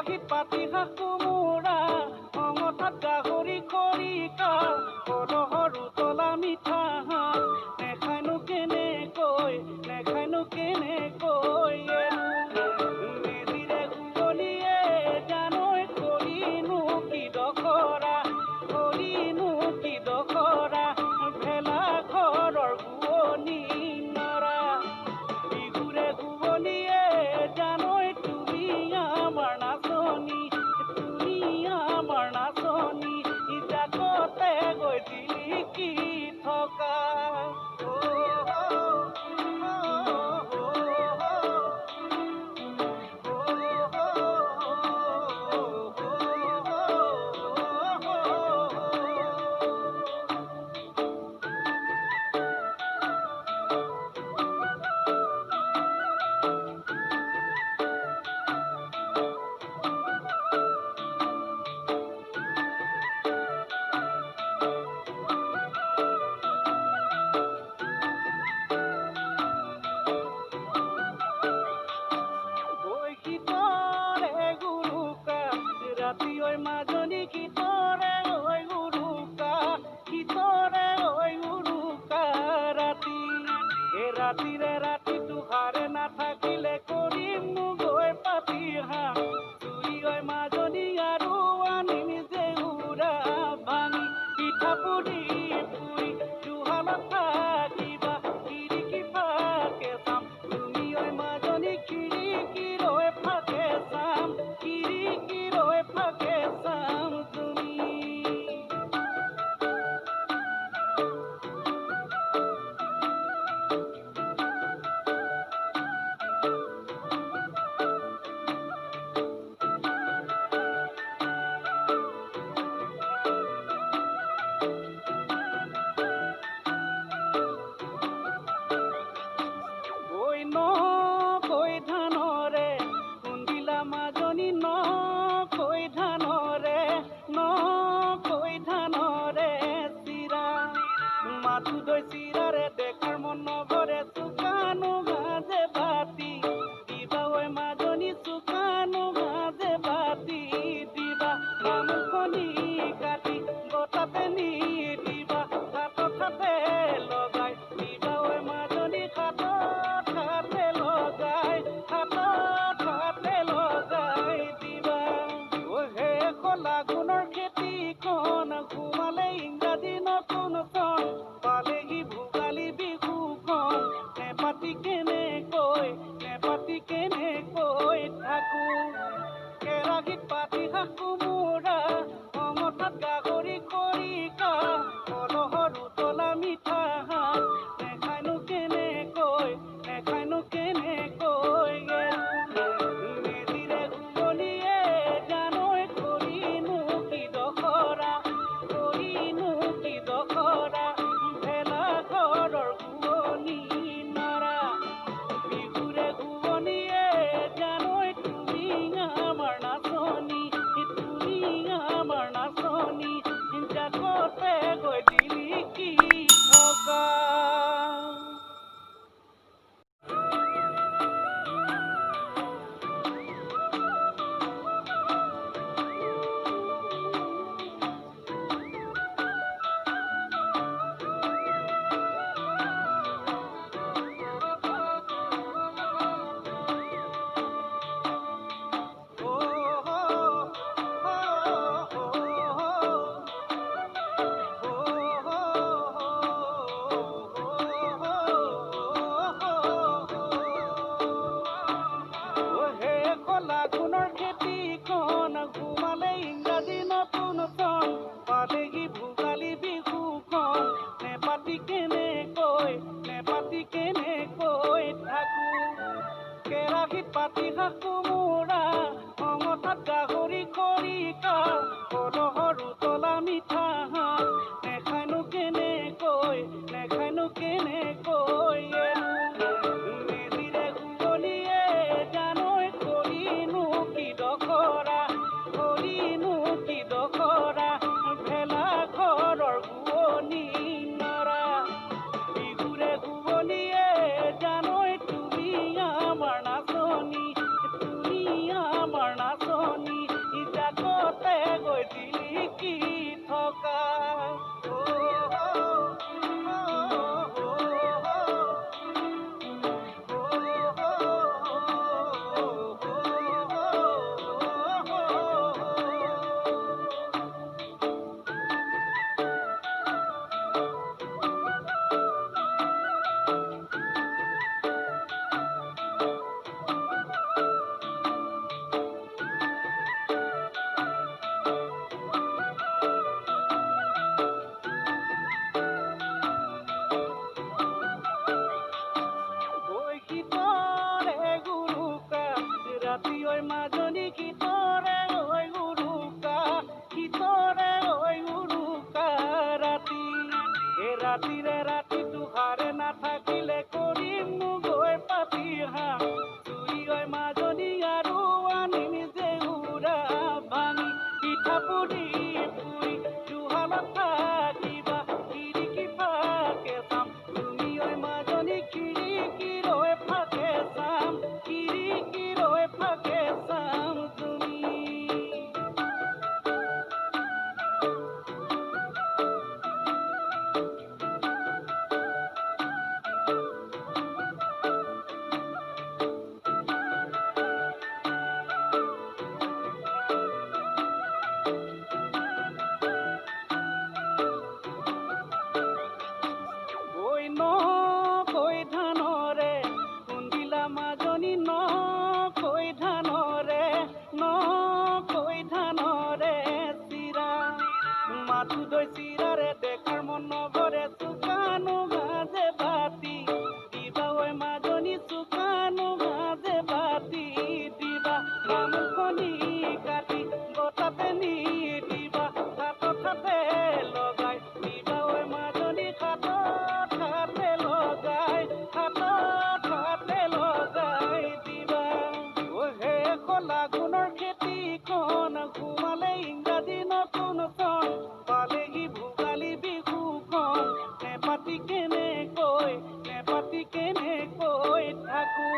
কেৰাহীত পাতি শাক কোমোৰা অঙঠাত গাহৰি খৰিকা কলহৰ উতলা মিঠা হাঁহ নেখায়নো কেনেকৈ মেজিৰে ঘূৰণিয়ে জানৈ কৰিনো কি দখৰা ভেলা ঘৰৰ ঘূৰণি নৰা বিহুৰে ঘূৰণিয়ে জানৈ তুমি আমাৰ নাচনী জাকতে গৈ জিলিকি থকা ৰাতি ঐ মাজনী গীতৰে ঐ উৰুকা ৰাতি ৰাতিৰে ৰাতিটো হাৰে নাথাকিলে কৰিম গৈ পাতি হাঁহ চুৰি ঐ মাজনী আৰু আনিম জেউৰা ভাঙি পিঠা পুৰি জুহালত থাকিবা খিৰিকী ফাকে চাম তুমি ঐ মাজনী খিৰিকীলৈ ফাকে চাম তুমি কৈ ধানৰে খুন্দিলা মাজনী কৈ ধানৰে চিৰা মাথো দৈ চিৰাৰে দেখাৰ মন নভৰে চুকানো ভাজে বাতি দিবা ঐ মাজনী চুকানো ভাজে বাতি দিবা তামোলখনি কাটি গতাতে নি দিবা হাতে লগাই দিবা ঐ মাজনী হাতে লগাই দিবা হে লাগুনৰ খেতিখন ঘুমালে ইংৰাজী নতুন চন পালেহি ভোগালী বিহুখন নেপাতি কেনেকৈ থাকো কেৰাহীত পাতি শাক কোমোৰা অঙঠাত গাহৰি খৰিকা কলহৰ উতলা মিঠা হাঁহ নেখায়নো কেনেকৈ মেজিৰে ঘূৰণিয়ে জানৈ কৰিনো কি দখৰা ভেলা ঘৰৰ ঘূৰণি নৰা বিহুৰে ঘূৰণিয়ে জানৈ তুমি আমাৰ নাচনী জাকতে গৈ জিলিকি থকা লাগুনৰ খেতিখন ঘুমালে ইংৰাজী নতুন চন পালেহি ভোগালী বিহুখন নেপাতি কেনেকৈ থাকো কেৰাহীত পাতি শাক কোমোৰা অঙঠাত গাহৰি খৰিকা কলহৰ উতলা মিঠা হাঁহ নেখায়নো কেনেকৈ মেজিৰে ঘূৰণিয়ে জানৈ কৰিনো কি দখৰা ভেলা ঘৰৰ ঘূৰণি নৰা বিহুৰে ঘূৰণিয়ে জানৈ তুমি আমাৰ নাচনী ৰাতি ঐ মাজনী কিতৰে ঐ উৰুকা, কিতৰে ঐ উৰুকা ৰাতি। এই ৰাতিৰে ৰাতিটো হাৰে নাথাকিলে কৰিম গৈ পাতি হাঁহ চুৰি ঐ মাজনী আৰু আনিম যে উৰা ভাঙি পিঠা পুৰি পুৰি জুহালত থাকিবা খিৰিকী ফাকে চাম তুমি ঐ মাজনী খিৰিকীলৈ ফাকে চাম খিৰিকীলৈ ফাকে চাম তুমি। কৈ ধানৰে খুন্দিলা মাজনী কৈ ধানৰে কৈ ধানৰে চিৰা মাথো দৈ চিৰাৰে দেখাৰ মন নভৰে চুকানো ভাজে বাতি দিবা ঐ মাজনী চুকানো ভাজে বাতি দিবা গামোখনি কাটি বতাতে নি দিবা হাতত হাতে লগাই দিবা ঐ মাজনী হাতত হাতে লগাই হাতত হাতে লগাই দিবা। ঐ হে খোলা গুণৰ খেতিখন ঘুমালে ইংৰাজী নতুন চন পালেহি ভোগালী বিহুখন নেপাতি কেনেকৈ থাকো।